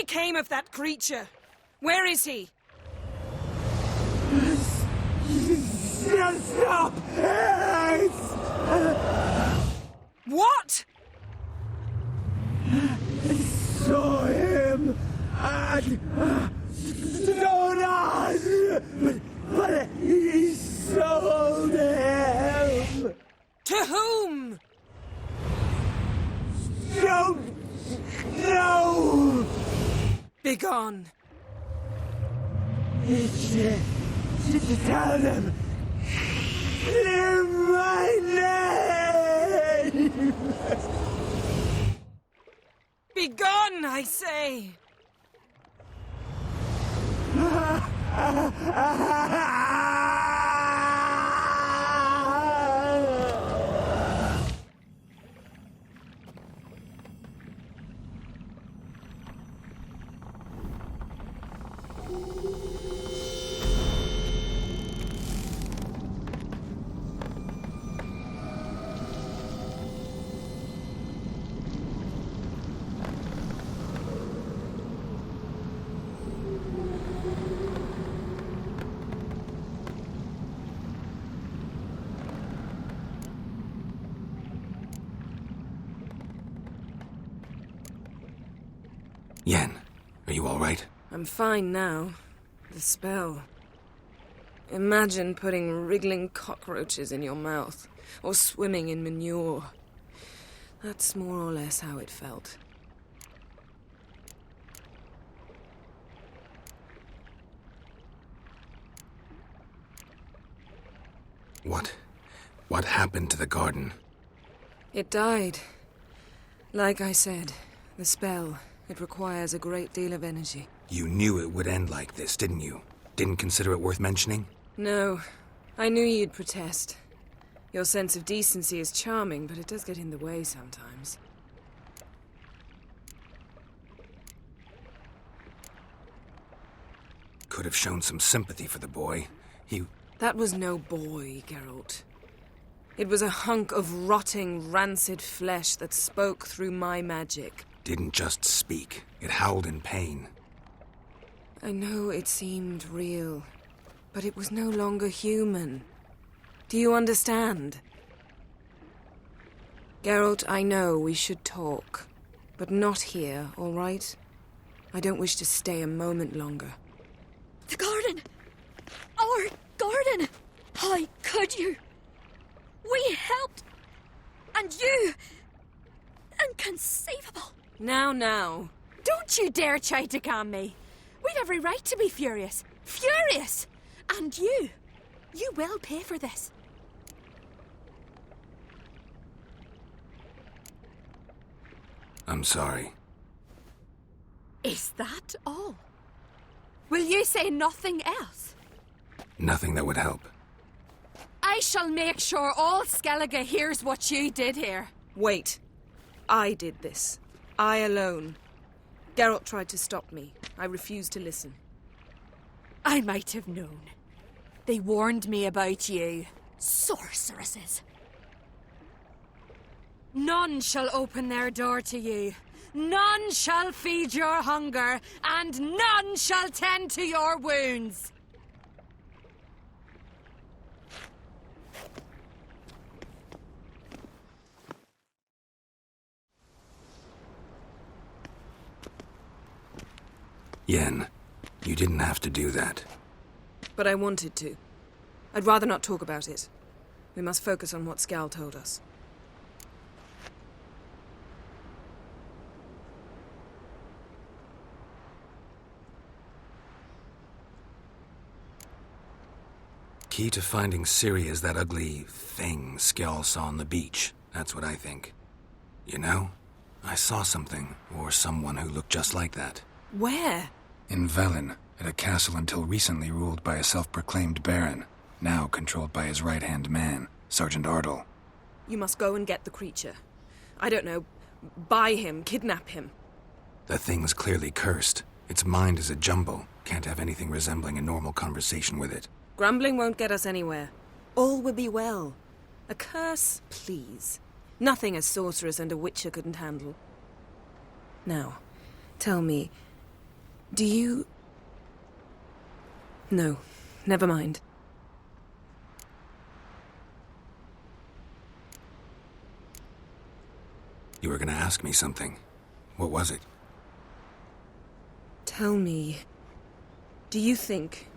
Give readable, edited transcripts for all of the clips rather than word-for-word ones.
became of that creature? Where is he? Stop! What? Saw him and stole us, but he sold him. To whom? Don't know. Begone. Tell them. Clear my name. Begone, I say! Yen, are you all right? I'm fine now. The spell. Imagine putting wriggling cockroaches in your mouth, or swimming in manure. That's more or less how it felt. What happened to the garden? It died. Like I said, the spell, it requires a great deal of energy. You knew it would end like this, didn't you? Didn't consider it worth mentioning? No, I knew you'd protest. Your sense of decency is charming, but it does get in the way sometimes. Could have shown some sympathy for the boy. That was no boy, Geralt. It was a hunk of rotting, rancid flesh that spoke through my magic. Didn't just speak. It howled in pain. I know it seemed real, but it was no longer human. Do you understand? Geralt, I know we should talk, but not here, all right? I don't wish to stay a moment longer. The garden! Our garden! How could you? We helped! And you! Inconceivable! Now. Don't you dare try to calm me. We'd every right to be furious. Furious! And you will pay for this. I'm sorry. Is that all? Will you say nothing else? Nothing that would help. I shall make sure all Skellige hears what you did here. Wait. I did this. I alone. Geralt tried to stop me. I refused to listen. I might have known. They warned me about you. Sorceresses. None shall open their door to you. None shall feed your hunger, and none shall tend to your wounds. Yen, you didn't have to do that. But I wanted to. I'd rather not talk about it. We must focus on what Skal told us. Key to finding Ciri is that ugly thing Skjall saw on the beach. That's what I think. You know, I saw something, or someone who looked just like that. Where? In Velen, at a castle until recently ruled by a self-proclaimed baron, now controlled by his right-hand man, Sergeant Ardle. You must go and get the creature. I don't know, buy him, kidnap him. The thing's clearly cursed. Its mind is a jumble. Can't have anything resembling a normal conversation with it. Grumbling won't get us anywhere. All will be well. A curse, please. Nothing a sorceress and a witcher couldn't handle. Now, tell me, Do you... No, never mind. You were gonna ask me something. What was it? Tell me, do you think...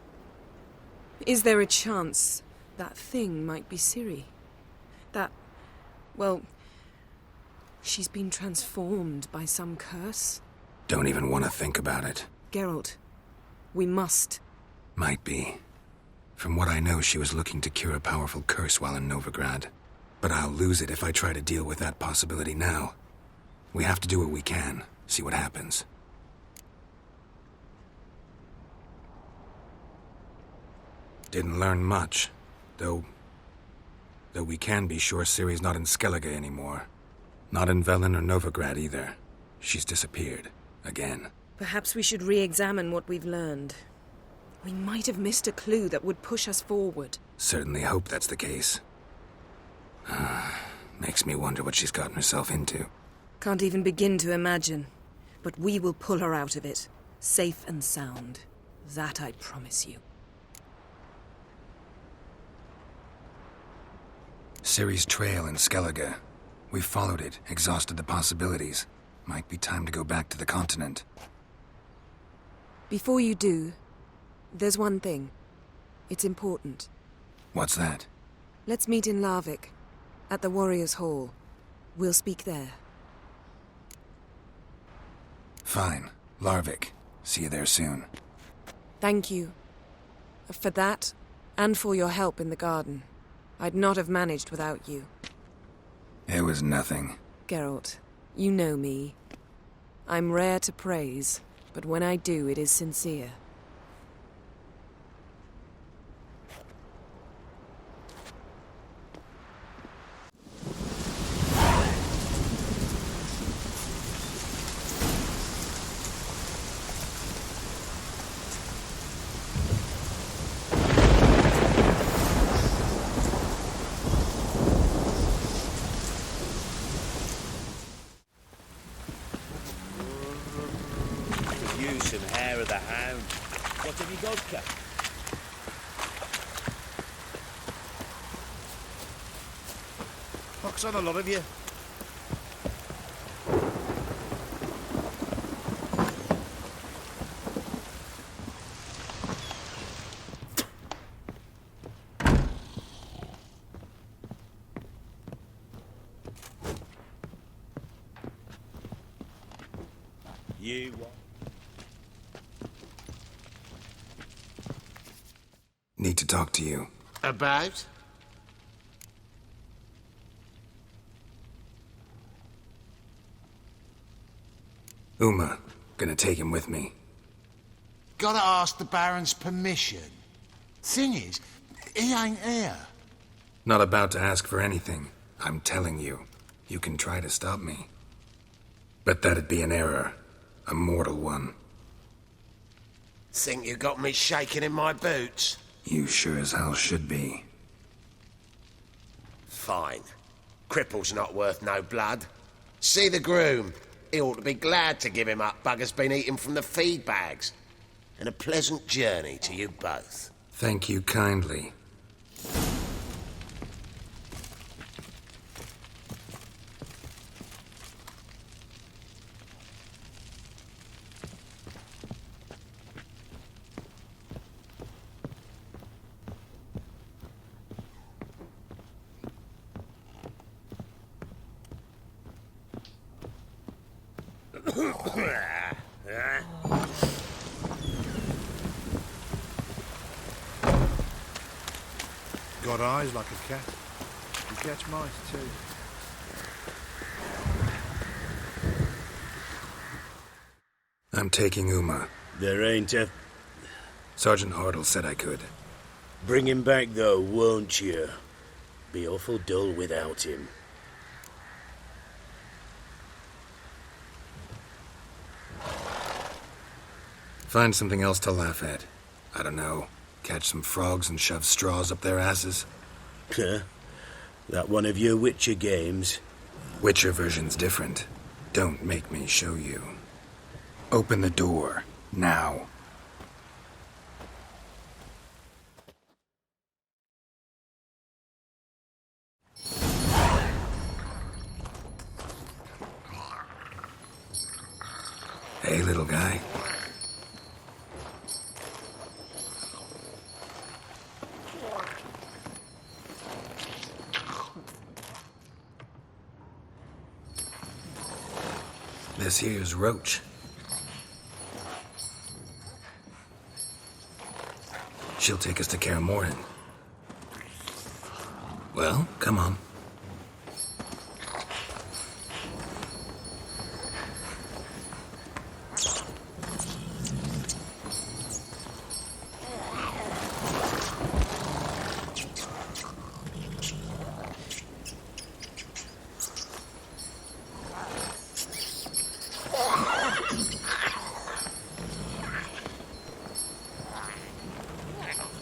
Is there a chance that thing might be Ciri? That... well... she's been transformed by some curse? Don't even want to think about it. Geralt, we must. Might be. From what I know, she was looking to cure a powerful curse while in Novigrad. But I'll lose it if I try to deal with that possibility now. We have to do what we can, see what happens. Didn't learn much, though we can be sure Ciri's not in Skellige anymore. Not in Velen or Novigrad either. She's disappeared. Again. Perhaps we should re-examine what we've learned. We might have missed a clue that would push us forward. Certainly hope that's the case. Makes me wonder what she's gotten herself into. Can't even begin to imagine. But we will pull her out of it. Safe and sound. That I promise you. Ciri's trail in Skellige. We followed it, exhausted the possibilities. Might be time to go back to the continent. Before you do, there's one thing. It's important. What's that? Let's meet in Larvik, at the Warriors' Hall. We'll speak there. Fine. Larvik. See you there soon. Thank you. For that, and for your help in the garden. I'd not have managed without you. It was nothing. Geralt, you know me. I'm rare to praise, but when I do, it is sincere. And hair of the hound. What have you got, Cap? Pox on a lot of you. You what? Need to talk to you. About? Uma. Gonna take him with me. Gotta ask the Baron's permission. Thing is, he ain't here. Not about to ask for anything. I'm telling you. You can try to stop me. But that'd be an error. A mortal one. Think you got me shaking in my boots? You sure as hell should be. Fine. Cripple's not worth no blood. See the groom. He ought to be glad to give him up. Bugger's been eating from the feed bags. And a pleasant journey to you both. Thank you kindly. Got eyes like a cat. You catch mice too. I'm taking Uma. There ain't a... Sergeant Hartle said I could. Bring him back, though, won't you? Be awful dull without him. Find something else to laugh at. I don't know. Catch some frogs and shove straws up their asses. Huh? That one of your Witcher games? Witcher version's different. Don't make me show you. Open the door. Now. Hey, little guy. This here's Roach. She'll take us to Kaer Morhen. Well, come on.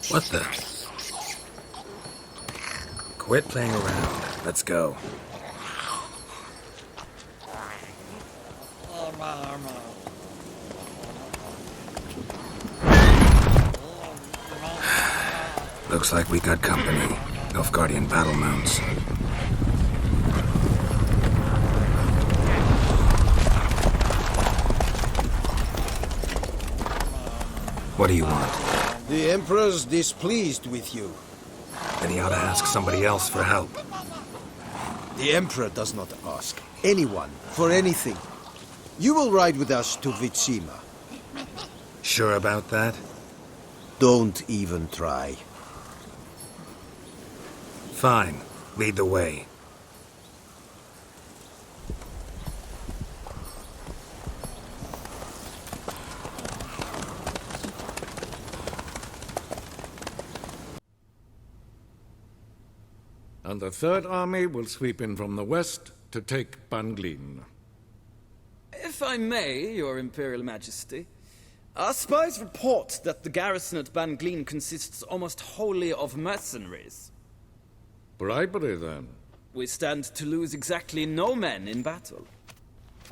What the? Quit playing around. Let's go. Looks like we got company. Nilfgaardian battle mounts. What do you want? The Emperor's displeased with you. Then he ought to ask somebody else for help. The Emperor does not ask anyone for anything. You will ride with us to Vitsima. Sure about that? Don't even try. Fine. Lead the way. And the Third Army will sweep in from the west to take Banglin. If I may, Your Imperial Majesty, our spies report that the garrison at Banglin consists almost wholly of mercenaries. Bribery, then. We stand to lose exactly no men in battle.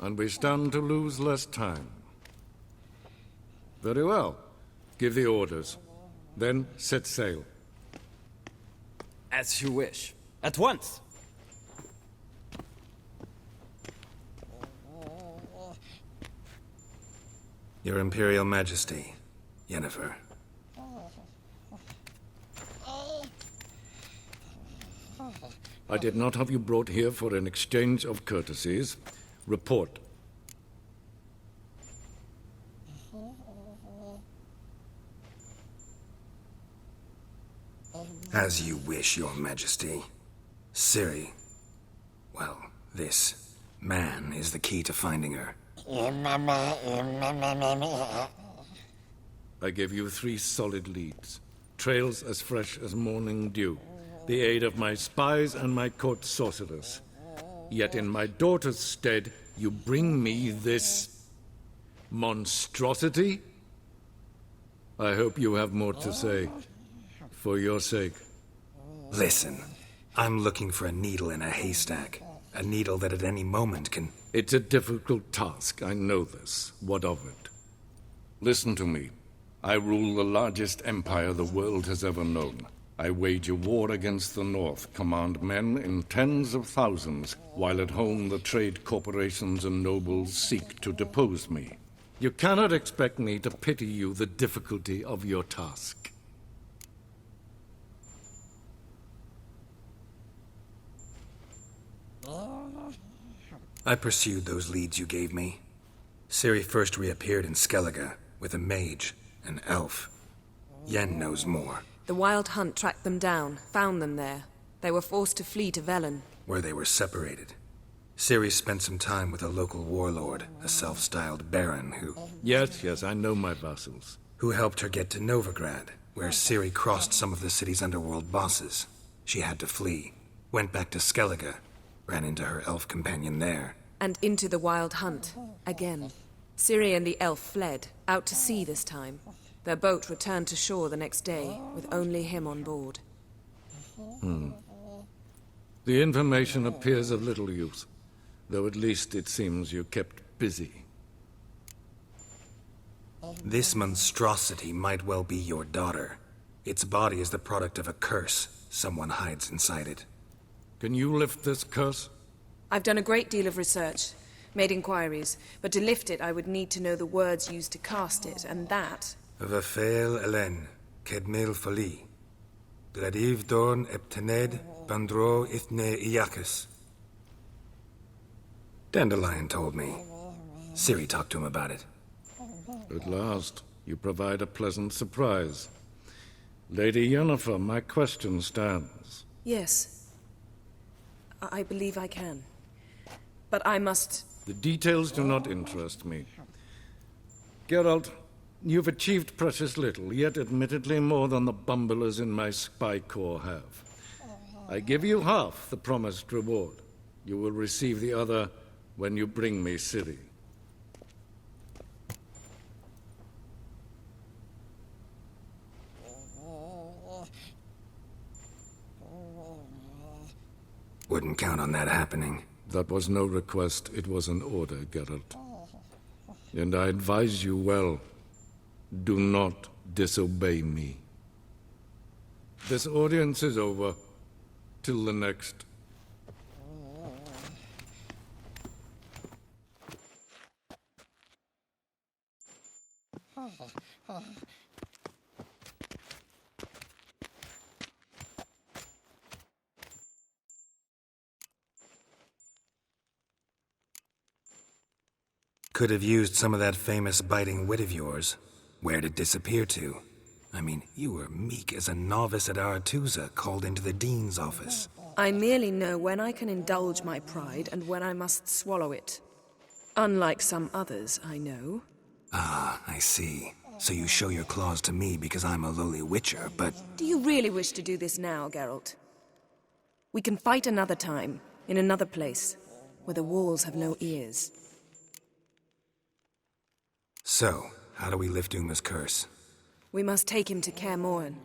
And we stand to lose less time. Very well. Give the orders. Then set sail. As you wish. At once! Your Imperial Majesty, Yennefer. I did not have you brought here for an exchange of courtesies. Report. As you wish, Your Majesty. Ciri. Well, this man is the key to finding her. I give you 3 solid leads. Trails as fresh as morning dew. The aid of my spies and my court sorcerers. Yet in my daughter's stead, you bring me this monstrosity? I hope you have more to say. For your sake. Listen, I'm looking for a needle in a haystack. A needle that at any moment can... It's a difficult task, I know this. What of it? Listen to me. I rule the largest empire the world has ever known. I wage a war against the North, command men in tens of thousands, while at home the trade corporations and nobles seek to depose me. You cannot expect me to pity you the difficulty of your task. I pursued those leads you gave me. Ciri first reappeared in Skellige with a mage, an elf. Yen knows more. The Wild Hunt tracked them down, found them there. They were forced to flee to Velen. Where they were separated. Ciri spent some time with a local warlord, a self-styled baron who... Yes, I know my vassals. Who helped her get to Novigrad, where Ciri crossed some of the city's underworld bosses. She had to flee. Went back to Skellige. Ran into her elf companion there. And into the Wild Hunt, again. Ciri and the elf fled, out to sea this time. Their boat returned to shore the next day, with only him on board. The information appears of little use, though at least it seems you kept busy. This monstrosity might well be your daughter. Its body is the product of a curse someone hides inside it. Can you lift this curse? I've done a great deal of research, made inquiries, but to lift it I would need to know the words used to cast it, and that... Velen, Kedmil Fali. Gladiv Dorn Eptened Bandro Ithne Iakis. Dandelion told me. Ciri talked to him about it. At last, you provide a pleasant surprise. Lady Yennefer, my question stands. Yes. I believe I can. But I must... The details do not interest me. Geralt, you've achieved precious little, yet admittedly more than the bumblers in my spy corps have. I give you half the promised reward. You will receive the other when you bring me Ciri. Wouldn't count on that happening. That was no request, it was an order, Geralt. And I advise you well, do not disobey me. This audience is over. Till the next. Could have used some of that famous biting wit of yours. Where'd it disappear to? I mean, you were meek as a novice at Aretusa called into the Dean's office. I merely know when I can indulge my pride and when I must swallow it. Unlike some others, I know. Ah, I see. So you show your claws to me because I'm a lowly witcher, but... Do you really wish to do this now, Geralt? We can fight another time, in another place, where the walls have no ears. So, how do we lift Uma's curse? We must take him to Kaer Morhen.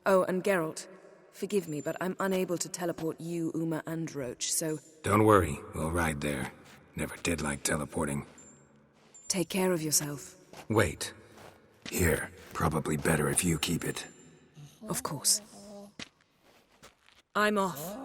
Oh, and Geralt, forgive me, but I'm unable to teleport you, Uma, and Roach, so... Don't worry, we'll ride there. Never did like teleporting. Take care of yourself. Wait. Here, probably better if you keep it. Of course. I'm off.